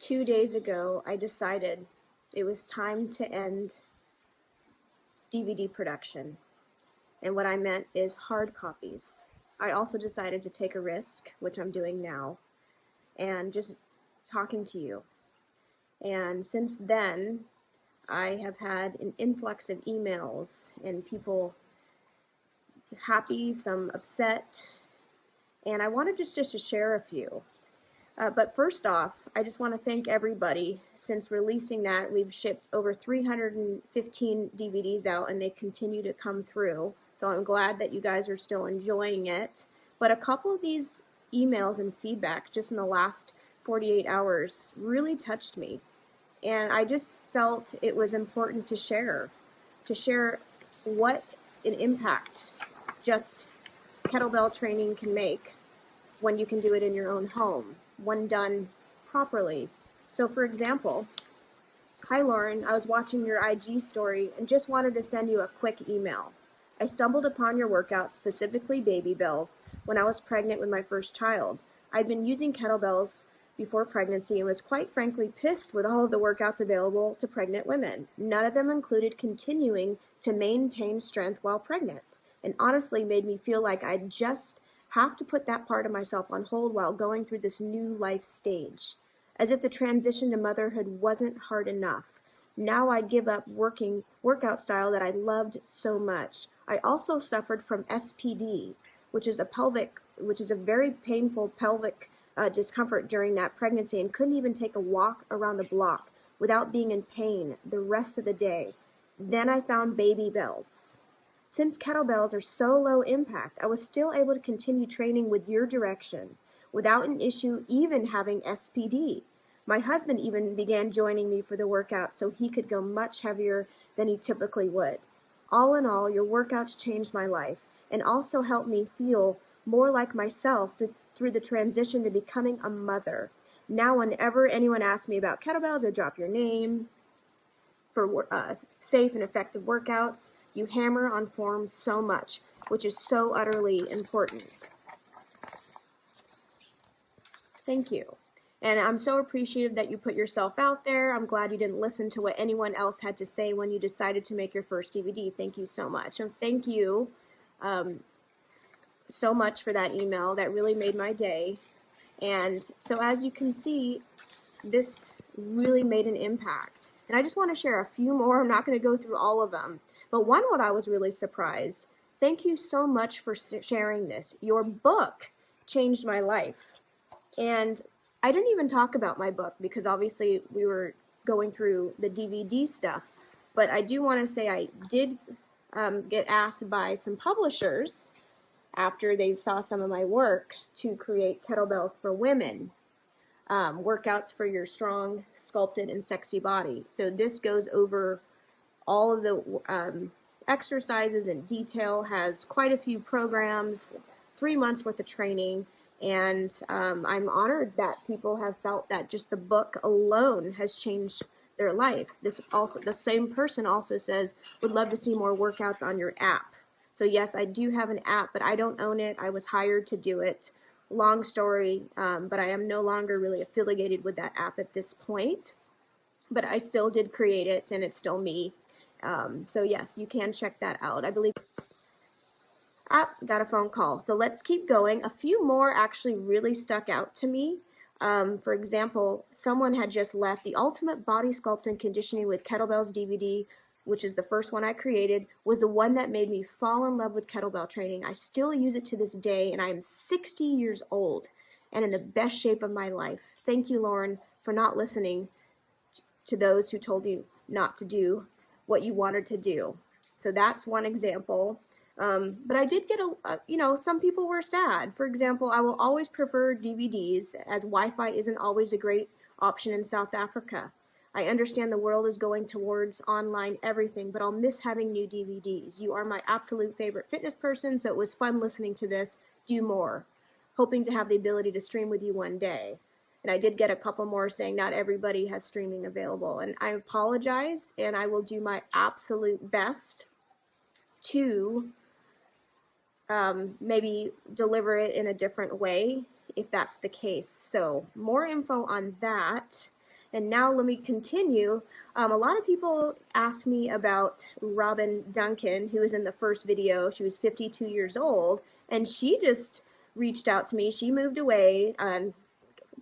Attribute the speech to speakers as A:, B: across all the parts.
A: 2 days ago, I decided it was time to end DVD production. And what I meant is hard copies. I also decided to take a risk, which I'm doing now, and just talking to you. And since then, I have had an influx of emails and people happy, some upset, and I wanted just to share a few. But first off, I just want to thank everybody. Since releasing that, we've shipped over 315 DVDs out, and they continue to come through. So I'm glad that you guys are still enjoying it. But a couple of these emails and feedback just in the last 48 hours really touched me. And I just felt it was important to share what an impact just kettlebell training can make when you can do it in your own home, when done properly. So for example, hi Lauren, I was watching your IG story and just wanted to send you a quick email. I stumbled upon your workout, specifically baby bells, when I was pregnant with my first child. I'd been using kettlebells before pregnancy and was quite frankly pissed with all of the workouts available to pregnant women. None of them included continuing to maintain strength while pregnant, and honestly made me feel like I'd just have to put that part of myself on hold while going through this new life stage, as if the transition to motherhood wasn't hard enough. Now I'd give up workout style that I loved so much. I also suffered from SPD, which is a very painful pelvic discomfort during that pregnancy, and couldn't even take a walk around the block without being in pain the rest of the day. Then I found baby bells. Since kettlebells are so low impact, I was still able to continue training with your direction without an issue even having SPD. My husband even began joining me for the workout so he could go much heavier than he typically would. All in all, your workouts changed my life and also helped me feel more like myself through the transition to becoming a mother. Now whenever anyone asks me about kettlebells, I drop your name for safe and effective workouts. You hammer on form so much, which is so utterly important. Thank you. And I'm so appreciative that you put yourself out there. I'm glad you didn't listen to what anyone else had to say when you decided to make your first DVD. Thank you so much. And thank you so much for that email. That really made my day. And so as you can see, this really made an impact. And I just want to share a few more. I'm not going to go through all of them. But what I was really surprised. Thank you so much for sharing this. Your book changed my life. And I didn't even talk about my book because obviously we were going through the DVD stuff. But I do want to say I did get asked by some publishers after they saw some of my work to create kettlebells for women. Workouts for your strong, sculpted, and sexy body. So this goes over all of the exercises in detail, has quite a few programs, 3 months worth of training, and I'm honored that people have felt that just the book alone has changed their life. The same person also says, would love to see more workouts on your app. So yes, I do have an app, but I don't own it. I was hired to do it. Long story, but I am no longer really affiliated with that app at this point. But I still did create it, and it's still me. So yes, you can check that out. I believe. Got a phone call. So let's keep going. A few more actually really stuck out to me. For example, someone had just left the Ultimate Body Sculpt and Conditioning with Kettlebells DVD, which is the first one I created, was the one that made me fall in love with kettlebell training. I still use it to this day, and I am 60 years old and in the best shape of my life. Thank you, Lauren, for not listening to those who told you not to do what you wanted to do. So that's one example. But I did get some people were sad. For example, I will always prefer DVDs as Wi-Fi isn't always a great option in South Africa. I understand the world is going towards online everything, but I'll miss having new DVDs. You are my absolute favorite fitness person, so it was fun listening to this. Do more. Hoping to have the ability to stream with you one day. And I did get a couple more saying not everybody has streaming available. And I apologize, and I will do my absolute best to maybe deliver it in a different way if that's the case. So more info on that. And now let me continue. A lot of people ask me about Robin Duncan, who was in the first video. She was 52 years old, and she just reached out to me. She moved away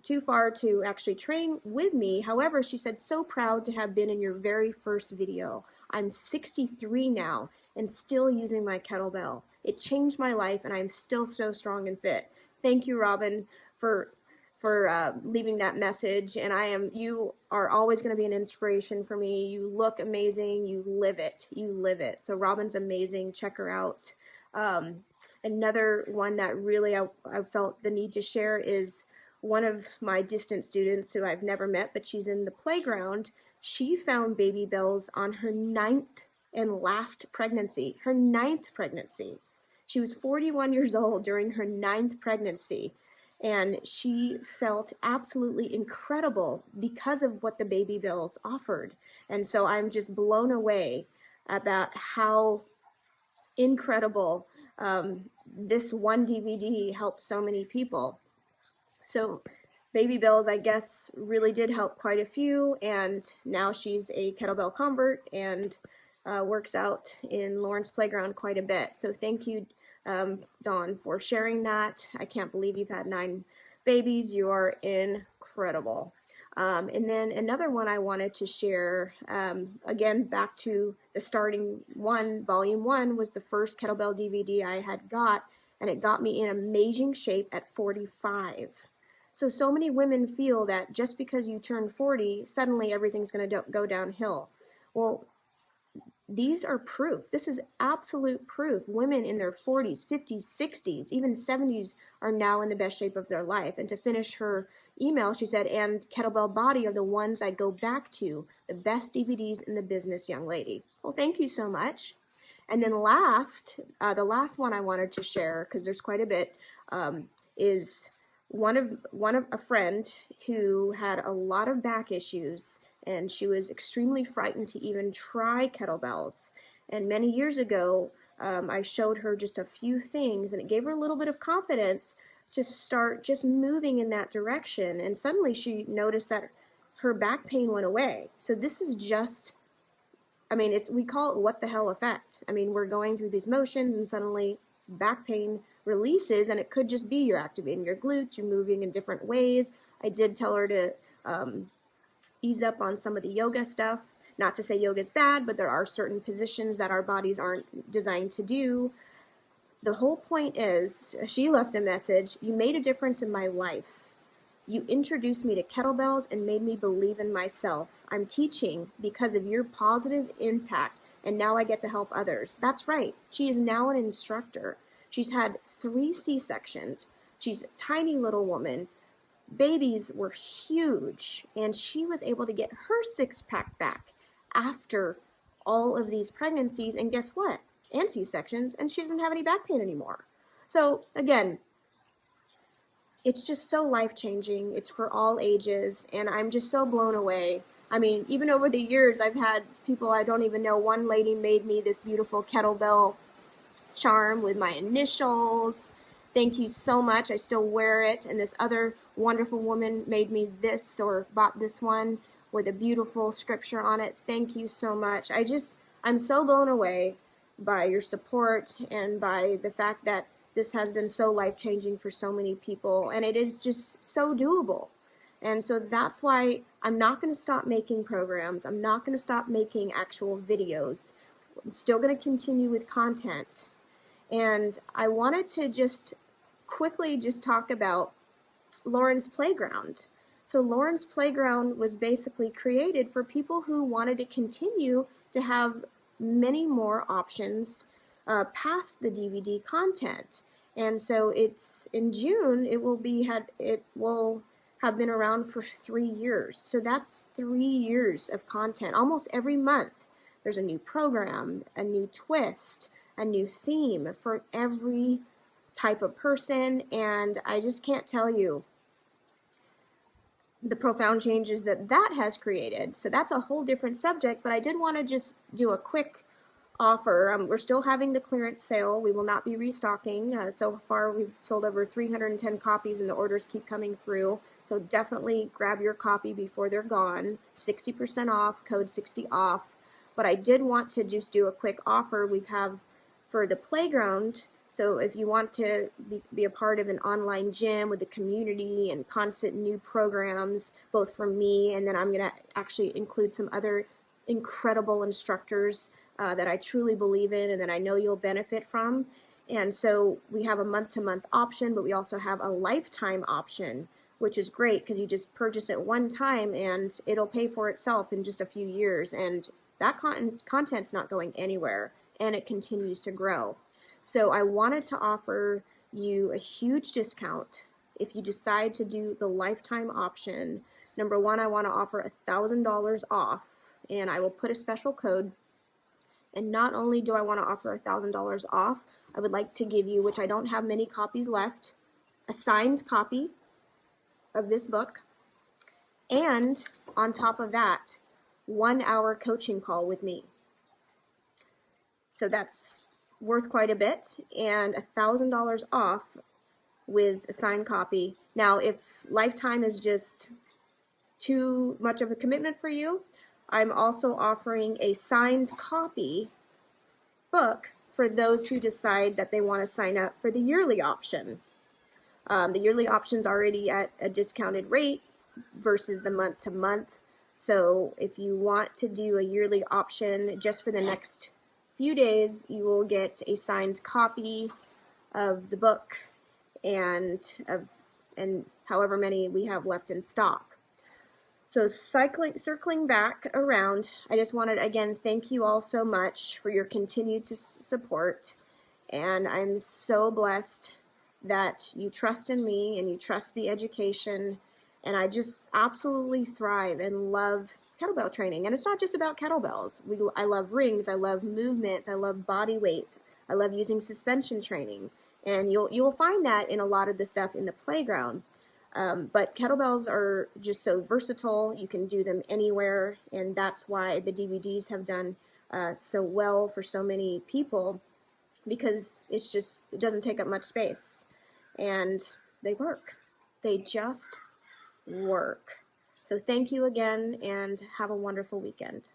A: too far to actually train with me. However, she said, so proud to have been in your very first video. I'm 63 now and still using my kettlebell. It changed my life and I'm still so strong and fit. Thank you, Robin, for leaving that message. And you are always going to be an inspiration for me. You look amazing. You live it. You live it. So Robin's amazing. Check her out. Another one that really I felt the need to share is one of my distant students who I've never met, but she's in the playground. She found Baby Bells on her 9th and last pregnancy, her 9th pregnancy. She was 41 years old during her 9th pregnancy, and she felt absolutely incredible because of what the Baby Bells offered. And so I'm just blown away about how incredible this one DVD helped so many people. So Baby Bells, I guess, really did help quite a few, and now she's a kettlebell convert and works out in Lauren's Playground quite a bit. So thank you, Dawn, for sharing that. I can't believe you've had 9 babies. You are incredible. And then another one I wanted to share, again, back to the starting one, volume 1 was the first kettlebell DVD I had got, and it got me in amazing shape at 45. So many women feel that just because you turn 40, suddenly everything's going to go downhill. Well, these are proof. This is absolute proof. Women in their 40s, 50s, 60s, even 70s are now in the best shape of their life. And to finish her email, she said, and Kettlebell Body are the ones I go back to, the best DVDs in the business, young lady. Well, thank you so much. And then the last one I wanted to share, because there's quite a bit, is one of a friend who had a lot of back issues, and she was extremely frightened to even try kettlebells. And many years ago, I showed her just a few things, and it gave her a little bit of confidence to start just moving in that direction. And suddenly she noticed that her back pain went away. So this is just, I mean, we call it what the hell effect. I mean, we're going through these motions and suddenly back pain releases, and it could just be you're activating your glutes, you're moving in different ways. I did tell her to ease up on some of the yoga stuff. Not to say yoga's bad, but there are certain positions that our bodies aren't designed to do. The whole point is, she left a message, you made a difference in my life. You introduced me to kettlebells and made me believe in myself. I'm teaching because of your positive impact, and now I get to help others. That's right. She is now an instructor. She's had 3 C-sections. She's a tiny little woman. Babies were huge, and she was able to get her 6-pack back after all of these pregnancies, and guess what? And C-sections, and she doesn't have any back pain anymore. So again, it's just so life-changing. It's for all ages, and I'm just so blown away. I mean, even over the years, I've had people I don't even know. One lady made me this beautiful kettlebell charm with my initials. Thank you so much. I still wear it. And this other wonderful woman made me this, or bought this one with a beautiful scripture on it. Thank you so much. I'm so blown away by your support and by the fact that this has been so life-changing for so many people, and it is just so doable. And so that's why I'm not going to stop making programs. I'm not going to stop making actual videos. I'm still going to continue with content. And I wanted to just quickly talk about Lauren's Playground. So Lauren's Playground was basically created for people who wanted to continue to have many more options past the DVD content. And so it's in June, it will have been around for 3 years. So that's 3 years of content. Almost every month there's a new program, a new twist, a new theme for every type of person. And I just can't tell you the profound changes that has created. So that's a whole different subject, but I did want to just do a quick offer. We're still having the clearance sale. We will not be restocking. So far, we've sold over 310 copies, and the orders keep coming through. So definitely grab your copy before they're gone. 60% off, code 60 off. But I did want to just do a quick offer we have for the playground. So if you want to be a part of an online gym with the community and constant new programs, both from me, and then I'm going to actually include some other incredible instructors that I truly believe in and that I know you'll benefit from. And so we have a month-to-month option, but we also have a lifetime option, which is great because you just purchase it one time and it'll pay for itself in just a few years. And that content's not going anywhere, and it continues to grow. So I wanted to offer you a huge discount if you decide to do the lifetime option. Number one, I want to offer $1,000 off, and I will put a special code. And not only do I want to offer $1,000 off, I would like to give you, which I don't have many copies left, a signed copy of this book. And on top of that, 1 hour coaching call with me. So that's worth quite a bit, and $1,000 off with a signed copy. Now, if lifetime is just too much of a commitment for you, I'm also offering a signed copy book for those who decide that they want to sign up for the yearly option. The yearly option is already at a discounted rate versus the month to month. So if you want to do a yearly option just for the next few days, you will get a signed copy of the book and however many we have left in stock. So circling back around, I just wanted to again thank you all so much for your continued support, and I'm so blessed that you trust in me and you trust the education, and I just absolutely thrive and love kettlebell training. And it's not just about kettlebells. I love rings, I love movement, I love body weight, I love using suspension training, and you'll find that in a lot of the stuff in the playground. But kettlebells are just so versatile. You can do them anywhere, and that's why the DVDs have done so well for so many people, because it doesn't take up much space, and they work. They just work. So thank you again, and have a wonderful weekend.